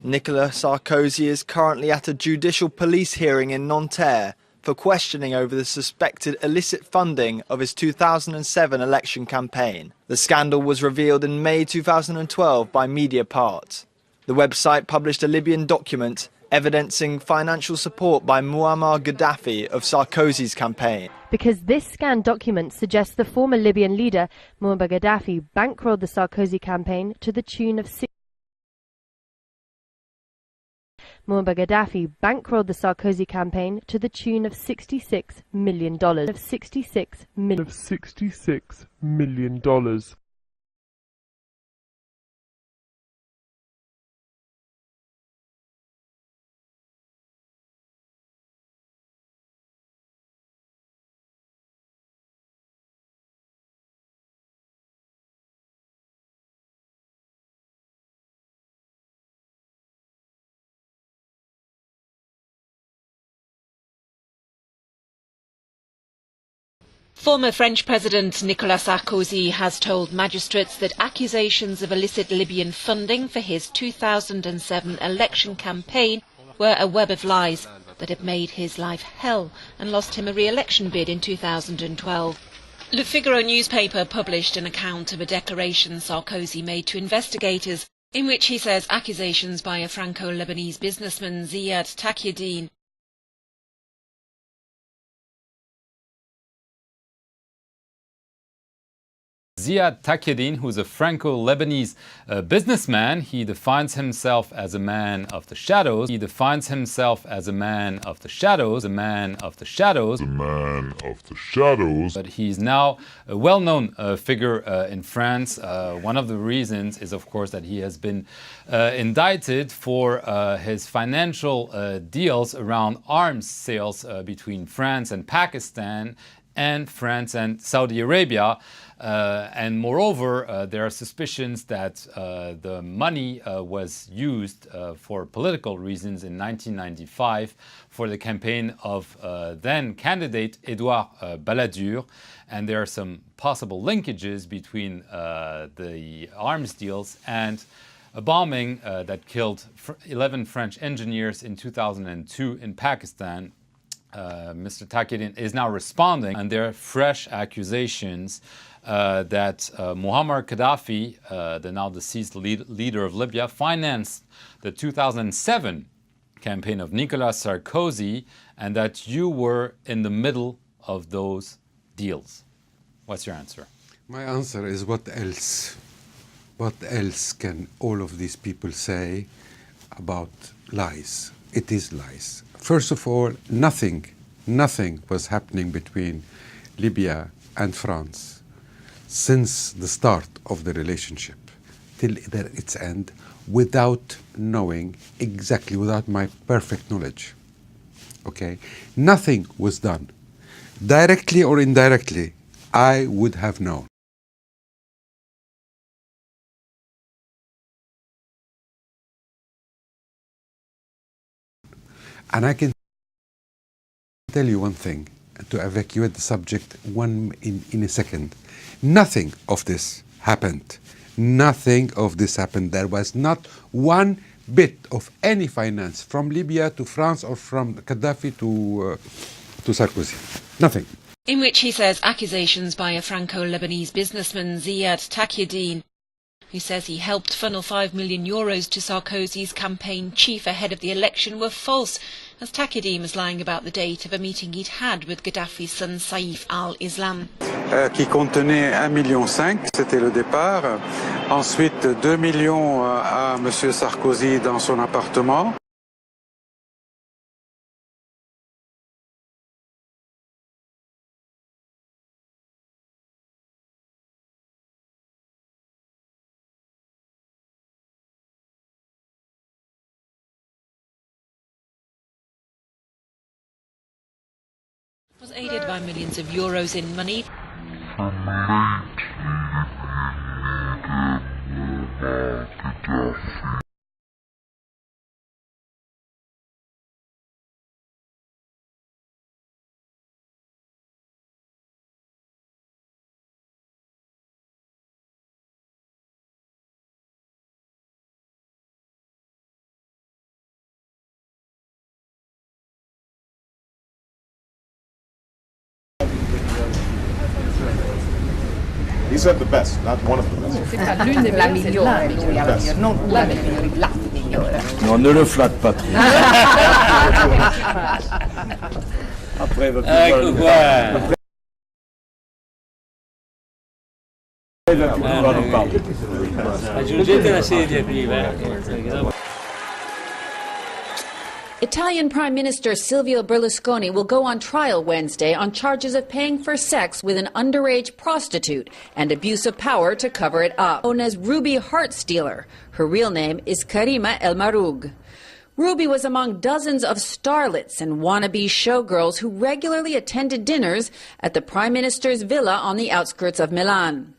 Nicolas Sarkozy is currently at a judicial police hearing in Nanterre for questioning over the suspected illicit funding of his 2007 election campaign. The scandal was revealed in May 2012 by Mediapart. The website published a Libyan document evidencing financial support by Muammar Gaddafi of Sarkozy's campaign. Because this scanned document suggests the former Libyan leader, Muammar Gaddafi, bankrolled the Sarkozy campaign to the tune of Muammar Gaddafi bankrolled the Sarkozy campaign to the tune of $66 million. $66 million. Former French President Nicolas Sarkozy has told magistrates that accusations of illicit Libyan funding for his 2007 election campaign were a web of lies that had made his life hell and lost him a re-election bid in 2012. Le Figaro newspaper published an account of a declaration Sarkozy made to investigators in which he says accusations by a Franco-Lebanese businessman, ZIAD Taqiyuddin, ZIAD Taqiyuddin, who's a Franco-Lebanese businessman, he defines himself as a man of the shadows. He defines himself as a man of the shadows, a man of the shadows, a man of the shadows. But he's now a well-known figure in France. One of the reasons is, of course, that he has been indicted for his financial deals around arms sales between France and Pakistan, and France and Saudi Arabia. And moreover, there are suspicions that the money was used for political reasons in 1995 for the campaign of then candidate Edouard Balladur. And there are some possible linkages between the arms deals and a bombing that killed 11 French engineers in 2002 in Pakistan. Mr. Taqiyuddin is now responding, and there are fresh accusations that Muammar Gaddafi, the now deceased leader of Libya, financed the 2007 campaign of Nicolas Sarkozy, and that you were in the middle of those deals. What's your answer? My answer is what else? What else can all of these people say about lies? It is lies. First of all, nothing was happening between Libya and France since the start of the relationship till its end without knowing exactly, without my perfect knowledge. Okay? Nothing was done. Directly or indirectly, I would have known. And I can tell you one thing, to evacuate the subject in a second. Nothing of this happened. Nothing of this happened. There was not one bit of any finance from Libya to France or from Gaddafi to Sarkozy. Nothing. in which he says accusations by a Franco-Lebanese businessman, ZIAD Taqiyuddin, who says he helped funnel €5 million to Sarkozy's campaign chief ahead of the election, were false, as Taqiyuddin was lying about the date of a meeting he'd had with Gaddafi's son Saif al-Islam. Qui contenait 1,5 million, c'était le départ. Ensuite, 2 millions à M. Sarkozy dans son appartement. Was aided by millions of euros in money. He said the best, not one of the best. La migliore, lui alla fine, non una delle migliori, la migliore. Non, ne le flatte pas trop. Après, va ecco qua. Aggiungete la sedia qui, Italian Prime Minister Silvio Berlusconi will go on trial Wednesday on charges of paying for sex with an underage prostitute and abuse of power to cover it up. Known as Ruby Heartstealer. Her real name is Karima El Maroug. Ruby was among dozens of starlets and wannabe showgirls who regularly attended dinners at the Prime Minister's villa on the outskirts of Milan.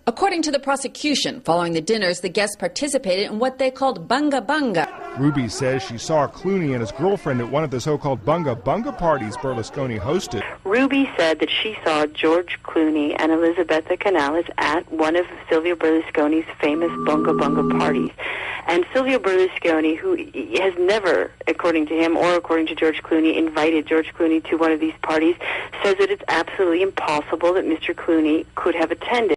According to the prosecution, following the dinners, the guests participated in what they called bunga bunga. Ruby says she saw Clooney and his girlfriend at one of the so-called bunga bunga parties Berlusconi hosted. Ruby said that she saw George Clooney and Elisabetta Canales at one of Silvio Berlusconi's famous bunga bunga parties. And Silvio Berlusconi, who has never, according to him or according to George Clooney, invited George Clooney to one of these parties, says that it's absolutely impossible that Mr. Clooney could have attended.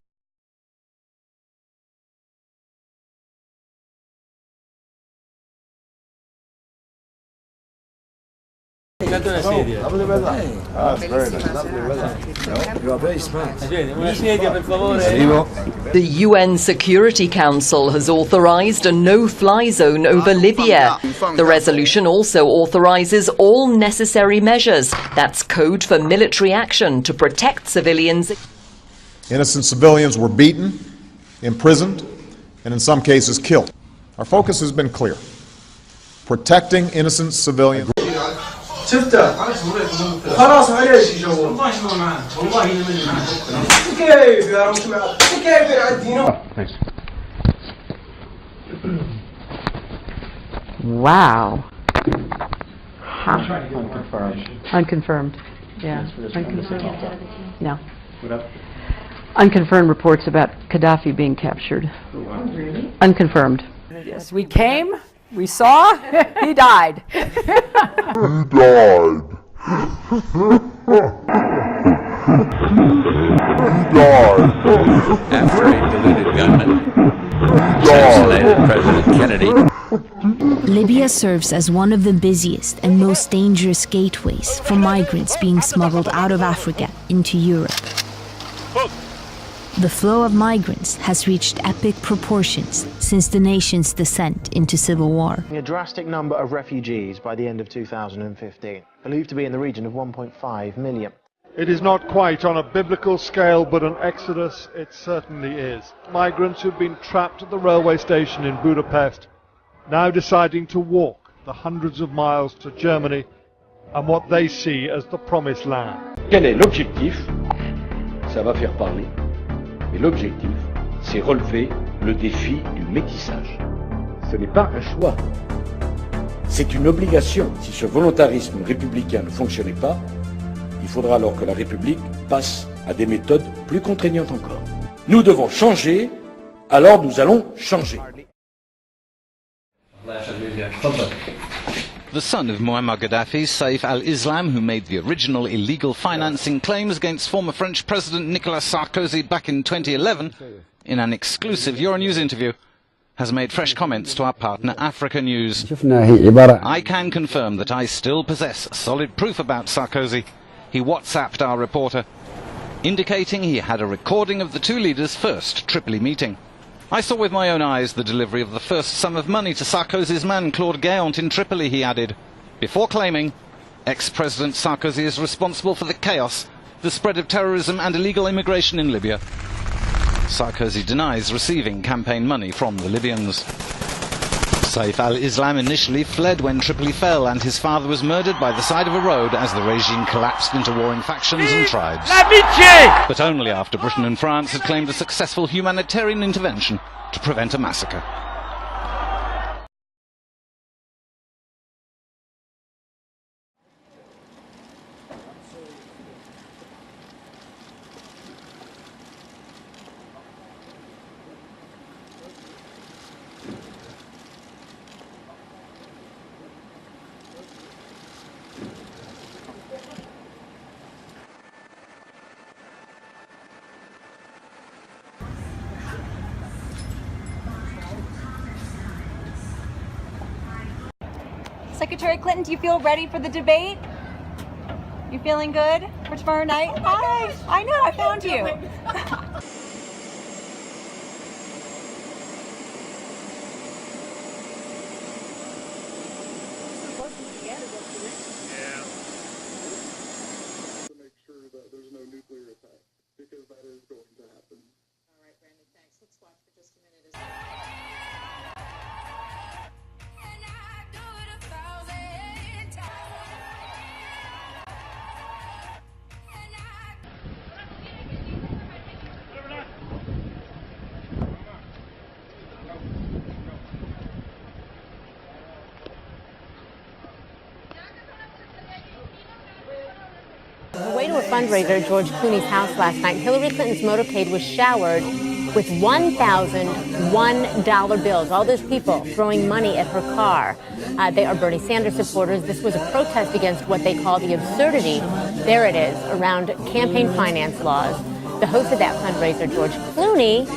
Una sedia. That's very nice. You are very smart. Una sedia, per favore. The UN Security Council has authorized a no-fly zone over Libya. The resolution also authorizes all necessary measures. That's code for military action to protect civilians. Innocent civilians were beaten, imprisoned, and in some cases killed. Our focus has been clear: protecting innocent civilians. شفته خلاص معليش والله ما معنا والله من معنا كيف يا رب كيف يعدينا. Wow. Unconfirmed. Unconfirmed. Yeah. Unconfirmed. No. Unconfirmed reports about Gaddafi being captured. Really? Unconfirmed. Yes, we came. We saw, he died. He died. After a deluded gunman assassinated President Kennedy. Libya serves as one of the busiest and most dangerous gateways for migrants being smuggled out of Africa into Europe. The flow of migrants has reached epic proportions since the nation's descent into civil war. A drastic number of refugees by the end of 2015, believed to be in the region of 1.5 million. It is not quite on a biblical scale, but an exodus it certainly is. Migrants who've been trapped at the railway station in Budapest, now deciding to walk the hundreds of miles to Germany and what they see as the promised land. Quel est l'objectif? Ça va faire parler. Mais l'objectif, c'est relever le défi du métissage. Ce n'est pas un choix. C'est une obligation. Si ce volontarisme républicain ne fonctionnait pas, il faudra alors que la République passe à des méthodes plus contraignantes encore. Nous devons changer, alors nous allons changer. The son of Muammar Gaddafi, Saif al-Islam, who made the original illegal financing claims against former French President Nicolas Sarkozy back in 2011, in an exclusive Euronews interview, has made fresh comments to our partner Africa News. I can confirm that I still possess solid proof about Sarkozy. He WhatsApped our reporter, indicating he had a recording of the two leaders' first Tripoli meeting. I saw with my own eyes the delivery of the first sum of money to Sarkozy's man Claude Guéant in Tripoli, he added, before claiming ex-President Sarkozy is responsible for the chaos, the spread of terrorism and illegal immigration in Libya. Sarkozy denies receiving campaign money from the Libyans. Saif al-Islam initially fled when Tripoli fell and his father was murdered by the side of a road as the regime collapsed into warring factions and tribes. But only after Britain and France had claimed a successful humanitarian intervention to prevent a massacre. Secretary Clinton, do you feel ready for the debate? You feeling good for tomorrow night? Hi, I know, I found you. On the way to a fundraiser at George Clooney's house last night, Hillary Clinton's motorcade was showered with $1,001 bills. All those people throwing money at her car. They are Bernie Sanders supporters. This was a protest against what they call the absurdity, there it is, around campaign finance laws. The host of that fundraiser, George Clooney,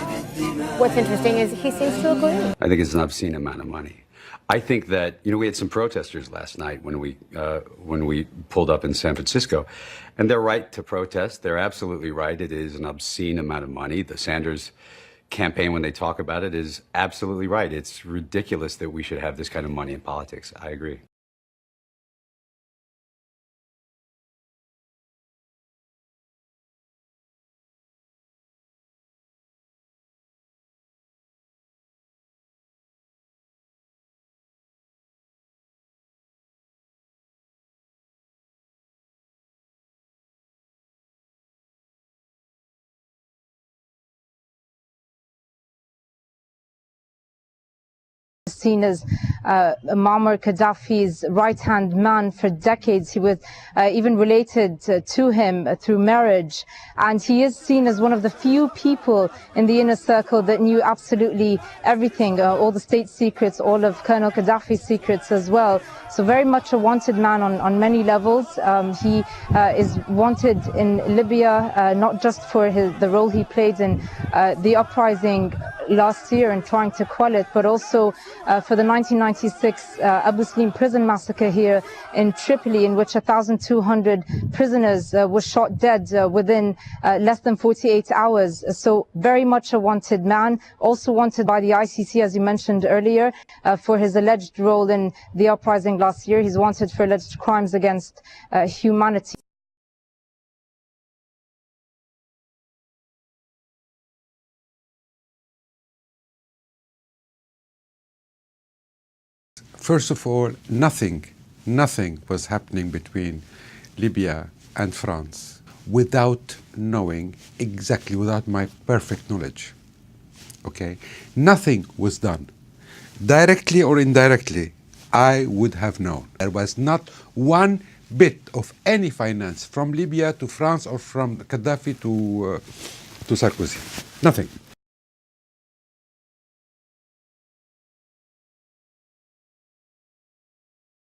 what's interesting is he seems to agree. I think it's an obscene amount of money. I think that, we had some protesters last night when we pulled up in San Francisco, and they're right to protest. They're absolutely right. It is an obscene amount of money. The Sanders campaign, when they talk about it, is absolutely right. It's ridiculous that we should have this kind of money in politics. I agree. Seen as Muammar Gaddafi's right-hand man for decades. He was even related to him through marriage, and he is seen as one of the few people in the inner circle that knew absolutely everything, all the state secrets, all of Colonel Gaddafi's secrets as well. So very much a wanted man on many levels. He is wanted in Libya, not just for the role he played in the uprising last year and trying to quell it, but also for the 1996 Abu Slim prison massacre here in Tripoli, in which 1,200 prisoners were shot dead within less than 48 hours. So very much a wanted man, also wanted by the ICC, as you mentioned earlier, for his alleged role in the uprising last year. He's wanted for alleged crimes against humanity. First of all, nothing was happening between Libya and France without knowing exactly, without my perfect knowledge. Okay? Nothing was done. Directly or indirectly, I would have known. There was not one bit of any finance from Libya to France or from Gaddafi to Sarkozy. Nothing.